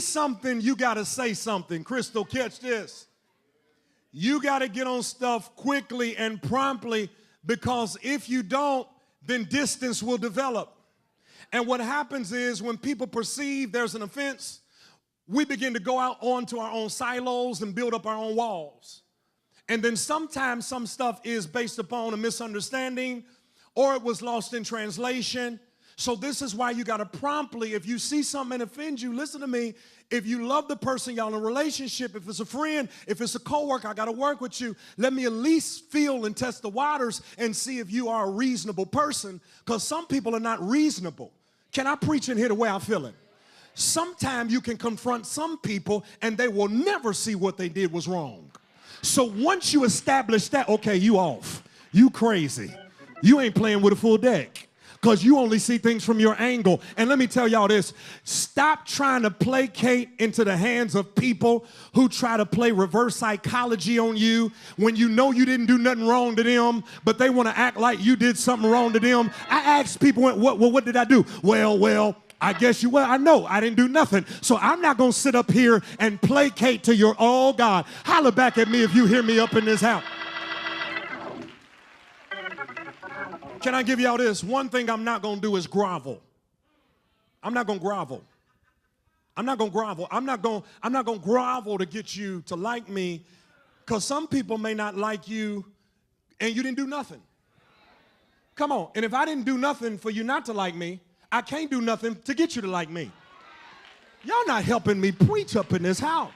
something, you got to say something. Crystal, catch this. You got to get on stuff quickly and promptly, because if you don't, then distance will develop. And what happens is when people perceive there's an offense, we begin to go out onto our own silos and build up our own walls. And then sometimes some stuff is based upon a misunderstanding, or it was lost in translation. So this is why you got to promptly, if you see something that offends you, listen to me. If you love the person, y'all in a relationship, if it's a friend, if it's a coworker, I got to work with you. Let me at least feel and test the waters and see if you are a reasonable person, because some people are not reasonable. Can I preach in here the way I feel it? Sometimes you can confront some people and they will never see what they did was wrong. So once you establish that, okay, you off. You crazy. You ain't playing with a full deck, because you only see things from your angle. And let me tell y'all this. Stop trying to placate into the hands of people who try to play reverse psychology on you when you know you didn't do nothing wrong to them, but they want to act like you did something wrong to them. I ask people, what did I do? Well, I guess I know I didn't do nothing. So I'm not going to sit up here and placate to your, oh God, holler back at me if you hear me up in this house. Can I give y'all this? One thing I'm not going to do is grovel. I'm not going to grovel. I'm not going to grovel. I'm not going to grovel to get you to like me, because some people may not like you and you didn't do nothing. Come on. And if I didn't do nothing for you not to like me, I can't do nothing to get you to like me. Y'all not helping me preach up in this house.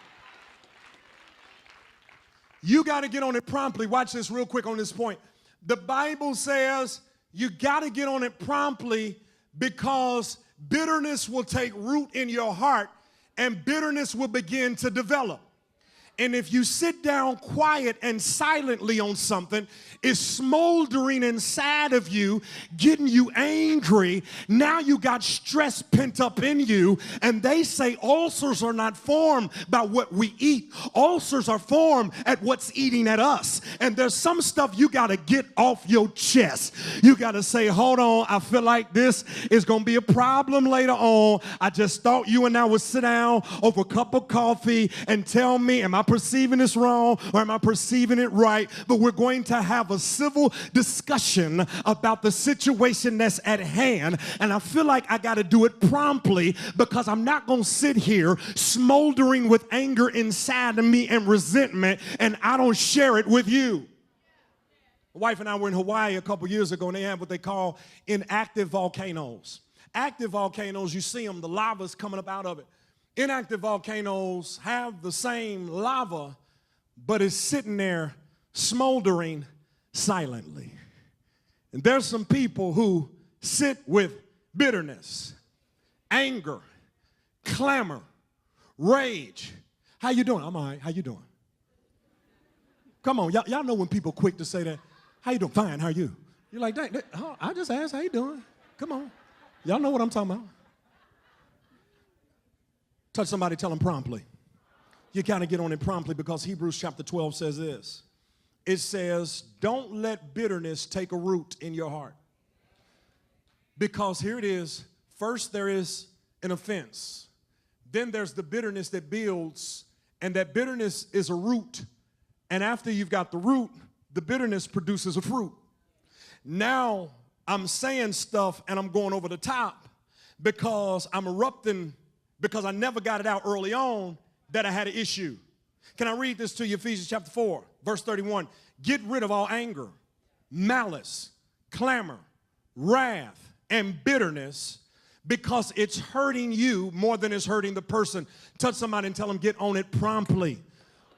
You got to get on it promptly. Watch this real quick on this point. The Bible says you got to get on it promptly, because bitterness will take root in your heart and bitterness will begin to develop. And if you sit down quiet and silently on something, it's smoldering inside of you, getting you angry. Now you got stress pent up in you. And they say ulcers are not formed by what we eat. Ulcers are formed at what's eating at us. And there's some stuff you got to get off your chest. You got to say, hold on, I feel like this is going to be a problem later on. I just thought you and I would sit down over a cup of coffee and tell me, am I perceiving this wrong or am I perceiving it right? But we're going to have a civil discussion about the situation that's at hand. And I feel like I got to do it promptly, because I'm not going to sit here smoldering with anger inside of me and resentment, and I don't share it with you. My wife and I were in Hawaii a couple years ago, and they have what they call inactive volcanoes. Active volcanoes, you see them, the lava's coming up out of it. Inactive volcanoes have the same lava, but it's sitting there smoldering silently. And there's some people who sit with bitterness, anger, clamor, rage. How you doing? I'm all right. How you doing? Come on, y'all know when people quick to say that. How you doing? Fine. How are you? You're like, dang, I just asked, how you doing? Come on. Y'all know what I'm talking about. Touch somebody, tell them promptly. You got to get on it promptly, because Hebrews chapter 12 says this. It says, don't let bitterness take a root in your heart. Because here it is. First there is an offense. Then there's the bitterness that builds, and that bitterness is a root. And after you've got the root, the bitterness produces a fruit. Now I'm saying stuff and I'm going over the top because I'm erupting, because I never got it out early on that I had an issue. Can I read this to you? Ephesians chapter 4, verse 31. Get rid of all anger, malice, clamor, wrath, and bitterness, because it's hurting you more than it's hurting the person. Touch somebody and tell them, get on it promptly.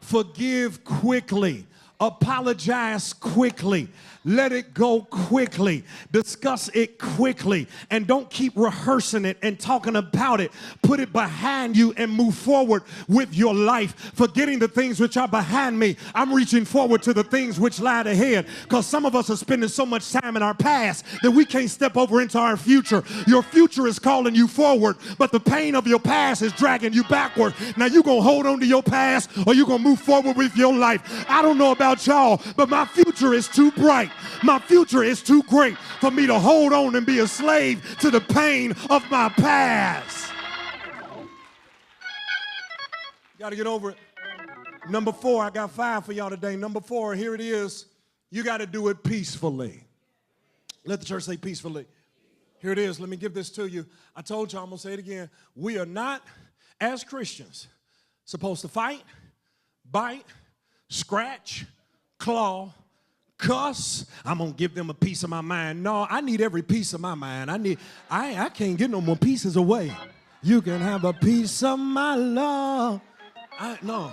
Forgive quickly. Apologize quickly. Let it go quickly. Discuss it quickly. And don't keep rehearsing it and talking about it. Put it behind you and move forward with your life. Forgetting the things which are behind me, I'm reaching forward to the things which lie ahead. Because some of us are spending so much time in our past that we can't step over into our future. Your future is calling you forward, but the pain of your past is dragging you backward. Now you're going to hold on to your past, or you're going to move forward with your life. I don't know about y'all, but my future is too bright. My future is too great for me to hold on and be a slave to the pain of my past. Got to get over it. Number 4, I got 5 for y'all today. Number 4, here it is. You got to do it peacefully. Let the church say peacefully. Here it is. Let me give this to you. I told you, I'm going to say it again. We are not, as Christians, supposed to fight, bite, scratch, claw, cuss. I'm going to give them a piece of my mind. No, I need every piece of my mind. I can't get no more pieces away. You can have a piece of my love. No.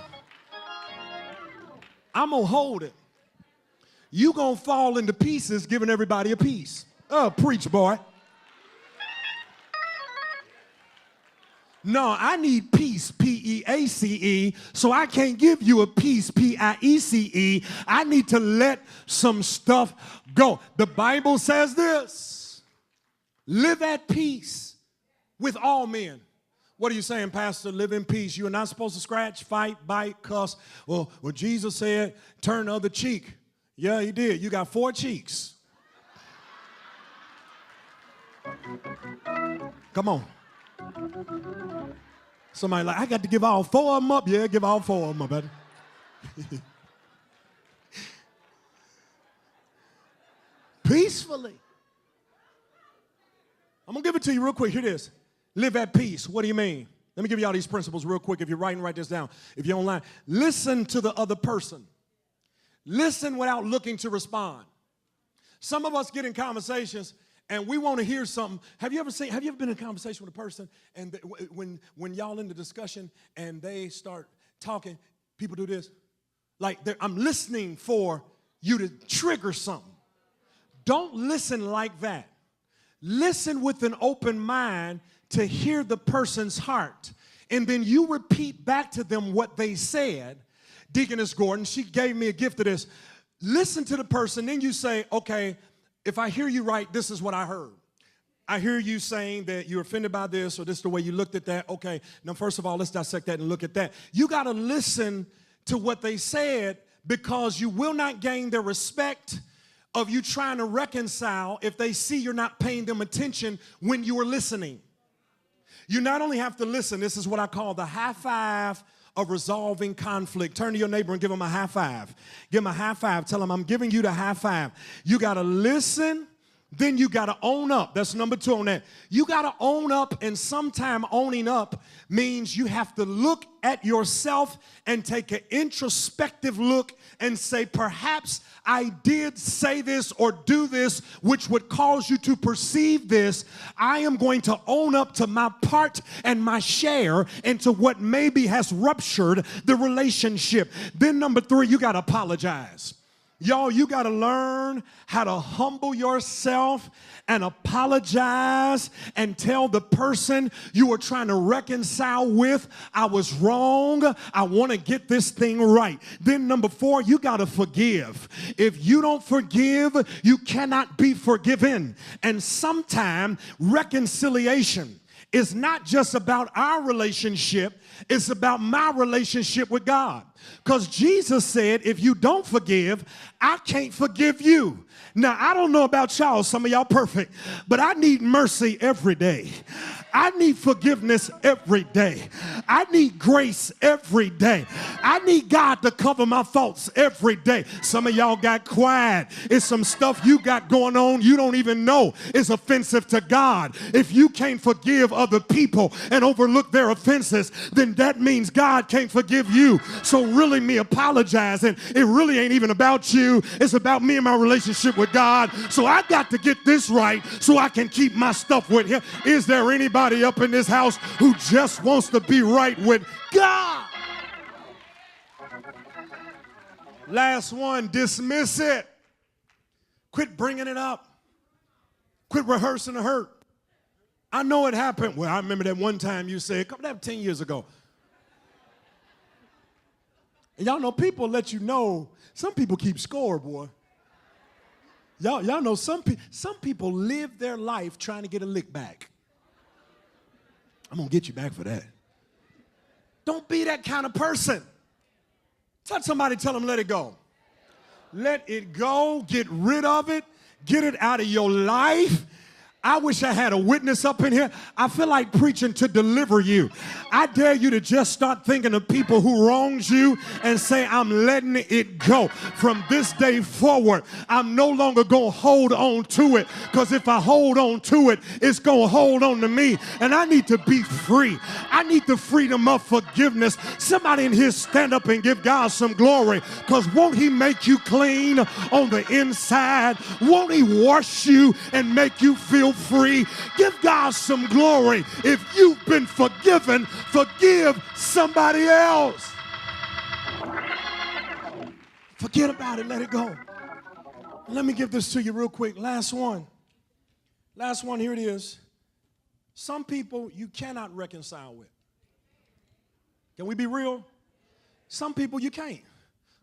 I'm going to hold it. You going to fall into pieces giving everybody a piece. Preach, boy. No, I need peace, P-E-A-C-E, so I can't give you a piece, P-I-E-C-E. I need to let some stuff go. The Bible says this, live at peace with all men. What are you saying, Pastor? Live in peace. You are not supposed to scratch, fight, bite, cuss. Well, Jesus said, turn the other cheek. Yeah, he did. You got 4 cheeks. Come on. Somebody like, I got to give all 4 of them up. Yeah, give all 4 of them up, buddy. Peacefully. I'm going to give it to you real quick. Here it is. Live at peace. What do you mean? Let me give you all these principles real quick. If you're writing, write this down. If you're online, listen to the other person. Listen without looking to respond. Some of us get in conversations and we want to hear something. Have you ever been in a conversation with a person and when y'all in the discussion and they start talking, people do this? Like I'm listening for you to trigger something. Don't listen like that. Listen with an open mind to hear the person's heart. And then you repeat back to them what they said. Deaconess Gordon, she gave me a gift of this. Listen to the person, then you say, okay, if I hear you right, this is what I heard. I hear you saying that you're offended by this or this is the way you looked at that. Okay, now first of all, let's dissect that and look at that. You got to listen to what they said because you will not gain their respect of you trying to reconcile if they see you're not paying them attention when you are listening. You not only have to listen, this is what I call the high five of resolving conflict. Turn to your neighbor and give him a high five. Give him a high five. Tell him, I'm giving you the high five. You got to listen, then you got to own up. That's number 2 on that. You got to own up, and sometime owning up means you have to look at yourself and take an introspective look and say, perhaps I did say this or do this, which would cause you to perceive this. I am going to own up to my part and my share into what maybe has ruptured the relationship. Then number 3, you got to apologize. Y'all, you got to learn how to humble yourself and apologize and tell the person you are trying to reconcile with, I was wrong. I want to get this thing right. Then number 4, you got to forgive. If you don't forgive, you cannot be forgiven. And sometimes reconciliation is not just about our relationship, it's about my relationship with God. Because Jesus said, if you don't forgive, I can't forgive you. Now, I don't know about y'all, some of y'all perfect, but I need mercy every day. I need forgiveness every day. I need grace every day. I need God to cover my faults every day. Some of y'all got quiet. It's some stuff you got going on you don't even know is offensive to God. If you can't forgive other people and overlook their offenses, then that means God can't forgive you. So really me apologizing, it really ain't even about you. It's about me and my relationship with God. So I got to get this right so I can keep my stuff with Him. Is there anybody up in this house who just wants to be right with God? Last one, dismiss it. Quit bringing it up. Quit rehearsing the hurt. I know it happened. Well, I remember that one time you said, come that 10 years ago. And y'all know people let you know, some people keep score, boy. Y'all know some people live their life trying to get a lick back. I'm going to get you back for that. Don't be that kind of person. Touch somebody, tell them let it go. Let it go. Get rid of it. Get it out of your life. I wish I had a witness up in here. I feel like preaching to deliver you. I dare you to just start thinking of people who wronged you and say, I'm letting it go. From this day forward, I'm no longer going to hold on to it, because if I hold on to it, it's going to hold on to me. And I need to be free. I need the freedom of forgiveness. Somebody in here stand up and give God some glory, because won't he make you clean on the inside? Won't he wash you and make you feel free? Give God some glory. If you've been forgiven, forgive somebody else. Forget about it. Let it go. Let me give this to you real quick. Last one. Last one. Here it is. Some people you cannot reconcile with. Can we be real? Some people you can't.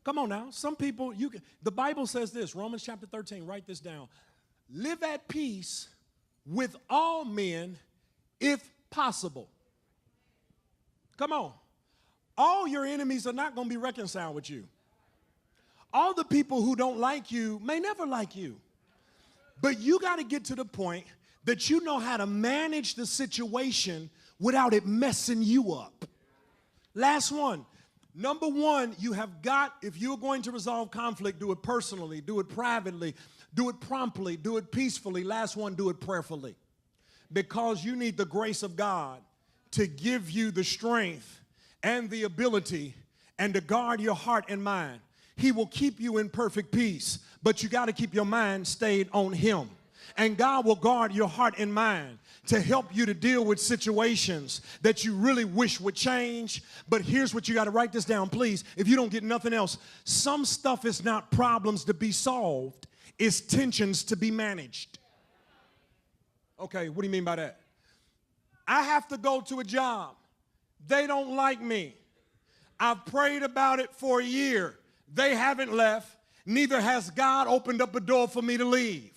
Come on now. Some people you can. The Bible says this, Romans chapter 13. Write this down. Live at peace with all men, if possible. Come on. All your enemies are not going to be reconciled with you. All the people who don't like you may never like you. But you got to get to the point that you know how to manage the situation without it messing you up. Last one. Number one, you have got, if you're going to resolve conflict, do it personally, do it privately, do it promptly, do it peacefully. Last one, do it prayerfully. Because you need the grace of God to give you the strength and the ability and to guard your heart and mind. He will keep you in perfect peace, but you got to keep your mind stayed on him. And God will guard your heart and mind to help you to deal with situations that you really wish would change. But here's what you got to write this down, please. If you don't get nothing else, some stuff is not problems to be solved. It's tensions to be managed. Okay, what do you mean by that? I have to go to a job. They don't like me. I've prayed about it for a year. They haven't left. Neither has God opened up a door for me to leave.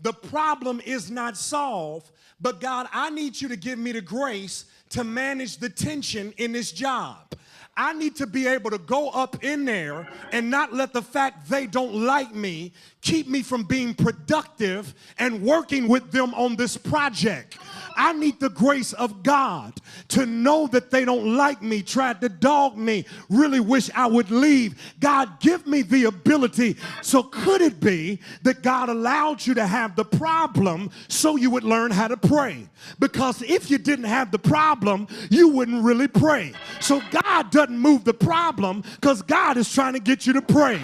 The problem is not solved, but God, I need you to give me the grace to manage the tension in this job. I need to be able to go up in there and not let the fact they don't like me keep me from being productive and working with them on this project. I need the grace of God to know that they don't like me, tried to dog me, really wish I would leave. God, give me the ability. So could it be that God allowed you to have the problem so you would learn how to pray? Because if you didn't have the problem, you wouldn't really pray. So God doesn't move the problem because God is trying to get you to pray.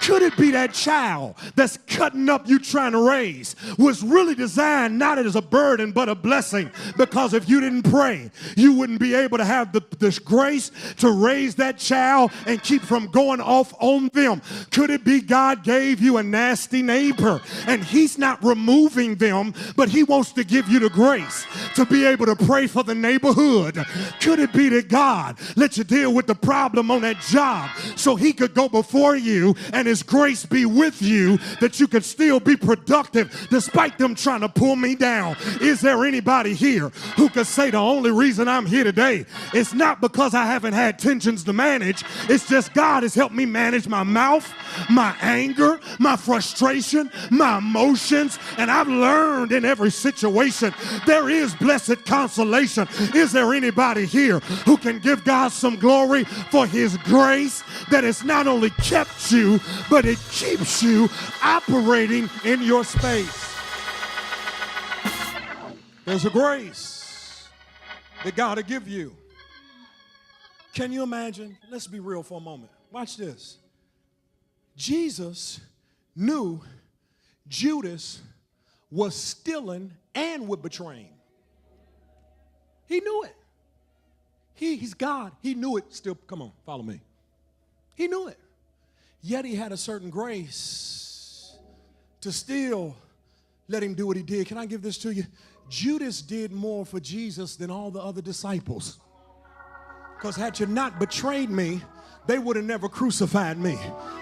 Could it be that child that's cutting up you trying to raise was really designed not as a burden but a blessing? Because if you didn't pray, you wouldn't be able to have this grace to raise that child and keep from going off on them. Could it be God gave you a nasty neighbor and he's not removing them, but he wants to give you the grace to be able to pray for the neighborhood? Could it be that God let you deal with the problem on that job so he could go before you and his grace be with you, that you could still be productive despite them trying to pull me down? Is there anybody here who could say the only reason I'm here today is not because I haven't had tensions to manage, it's just God has helped me manage my mouth, my anger, my frustration, my emotions, and I've learned in every situation there is blessed consolation. Is there anybody here who can give God some glory for his grace that has not only kept you, but it keeps you operating in your space? There's a grace that God will give you. Can you imagine? Let's be real for a moment. Watch this. Jesus knew Judas was stealing and would betray him. He knew it. He's God. He knew it still. Come on, follow me. He knew it. Yet he had a certain grace to still let him do what he did. Can I give this to you? Judas did more for Jesus than all the other disciples. Because had you not betrayed me, they would have never crucified me.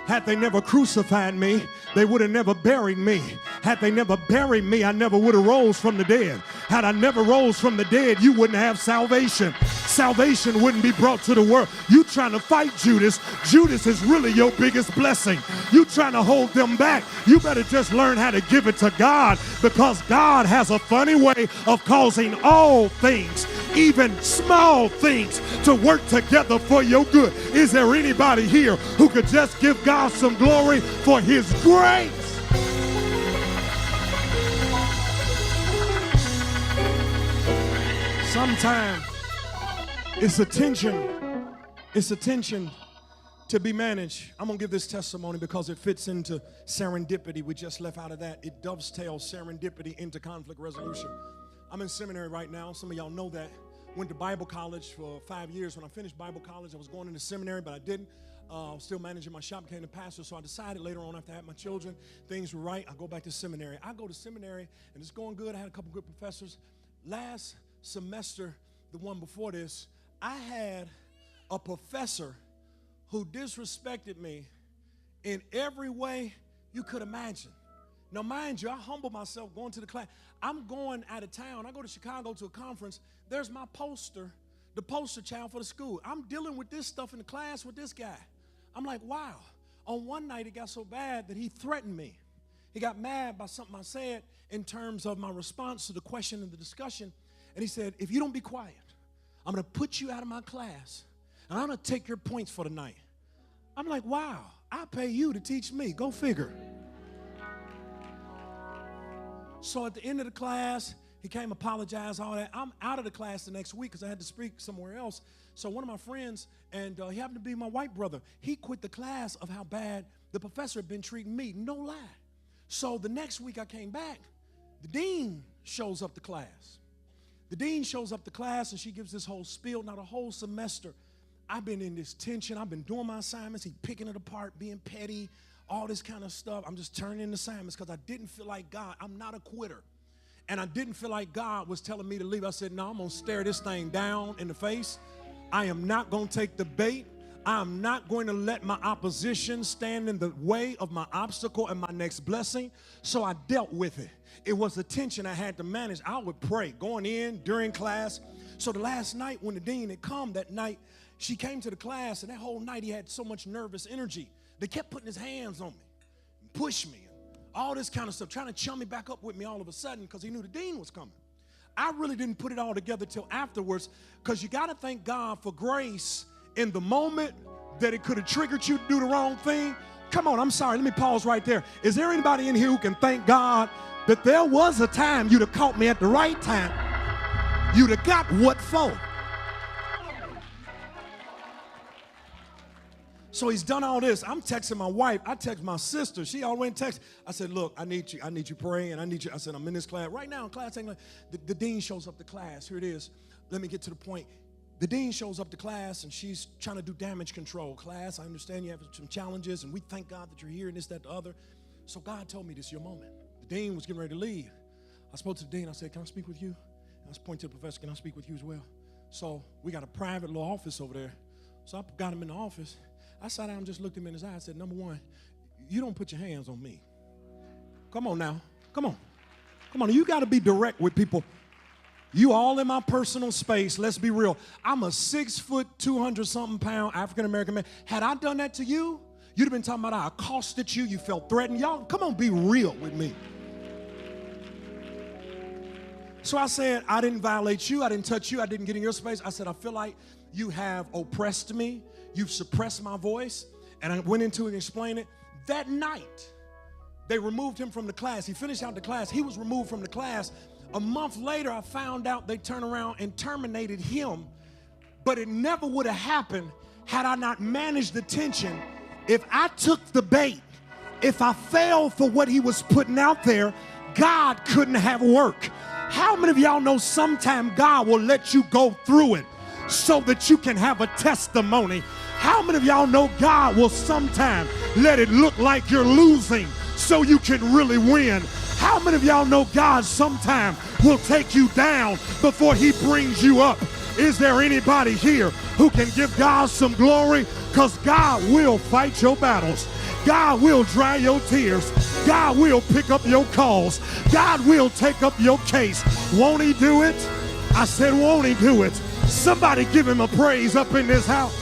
Had they never crucified me, they would have never buried me. Had they never buried me, I never would have rose from the dead. Had I never rose from the dead, you wouldn't have salvation. salvation wouldn't be brought to the world. You trying to fight Judas. Judas is really your biggest blessing. You trying to hold them back. You better just learn how to give it to God, because God has a funny way of causing all things, even small things, to work together for your good. Is there anybody here who could just give God some glory for his grace? Sometimes it's a tension to be managed. I'm going to give this testimony because it fits into serendipity. We just left out of that. It dovetails serendipity into conflict resolution. I'm in seminary right now. Some of y'all know that. Went to Bible college for 5 years. When I finished Bible college, I was going into seminary, but I didn't. I was still managing my shop, became a pastor, so I decided later on, after I had my children, things were right, I go back to seminary. I go to seminary, and it's going good. I had a couple good professors. Last semester, the one before this, I had a professor who disrespected me in every way you could imagine. Now, mind you, I humble myself going to the class. I'm going out of town. I go to Chicago to a conference. There's my poster, the poster child for the school. I'm dealing with this stuff in the class with this guy. I'm like, wow. On one night, it got so bad that he threatened me. He got mad by something I said in terms of my response to the question and the discussion. And he said, if you don't be quiet, I'm going to put you out of my class, and I'm going to take your points for the night. I'm like, wow, I pay you to teach me. Go figure. So at the end of the class, he came, apologized, all that. I'm out of the class the next week because I had to speak somewhere else. So one of my friends, and he happened to be my white brother, he quit the class of how bad the professor had been treating me. No lie. So the next week I came back, the dean shows up to class. The dean shows up to class, and she gives this whole spiel. Now, the whole semester, I've been in this tension. I've been doing my assignments. He's picking it apart, being petty, all this kind of stuff. I'm just turning in assignments because I didn't feel like God. I'm not a quitter. And I didn't feel like God was telling me to leave. I said, no, I'm going to stare this thing down in the face. I am not going to take the bait. I'm not going to let my opposition stand in the way of my obstacle and my next blessing. So I dealt with it. It was the tension I had to manage. I would pray going in during class. So the last night when the dean had come that night, she came to the class, and that whole night he had so much nervous energy. They kept putting his hands on me, and push me, and all this kind of stuff, trying to chum me back up with me all of a sudden because he knew the dean was coming. I really didn't put it all together till afterwards, because you got to thank God for grace in the moment that it could have triggered you to do the wrong thing. Come on, I'm sorry. Let me pause right there. Is there anybody in here who can thank God that there was a time you'd have caught me at the right time? You'd have got what for. So he's done all this. I'm texting my wife. I text my sister. She already texted. I said, look, I need you praying. I need you. I said, I'm in this class. Right now in class, the dean shows up to class. Here it is. Let me get to the point. The dean shows up to class, and she's trying to do damage control. Class, I understand you have some challenges, and we thank God that you're here and this, that, the other. So God told me this is your moment. The dean was getting ready to leave. I spoke to the dean. I said, can I speak with you? And I was pointing to the professor, can I speak with you as well? So we got a private little office over there. So I got him in the office. I sat down and just looked him in his eye and said, number one, you don't put your hands on me. Come on now. Come on. Come on. You got to be direct with people. You all in my personal space. Let's be real. I'm a 6 foot, 200-something pound African-American man. Had I done that to you, you'd have been talking about I accosted you. You felt threatened. Y'all, come on, be real with me. So I said, I didn't violate you. I didn't touch you. I didn't get in your space. I said, I feel like you have oppressed me. You've suppressed my voice. And I went into it and explained it. That night, they removed him from the class. He finished out the class. He was removed from the class. A month later, I found out they turned around and terminated him. But it never would have happened had I not managed the tension. If I took the bait, if I fell for what he was putting out there, God couldn't have worked. How many of y'all know sometime God will let you go through it so that you can have a testimony? How many of y'all know God will sometime let it look like you're losing so you can really win? How many of y'all know God sometime will take you down before he brings you up? Is there anybody here who can give God some glory? Because God will fight your battles. God will dry your tears. God will pick up your calls. God will take up your case. Won't he do it? I said, won't he do it? Somebody give him a praise up in this house.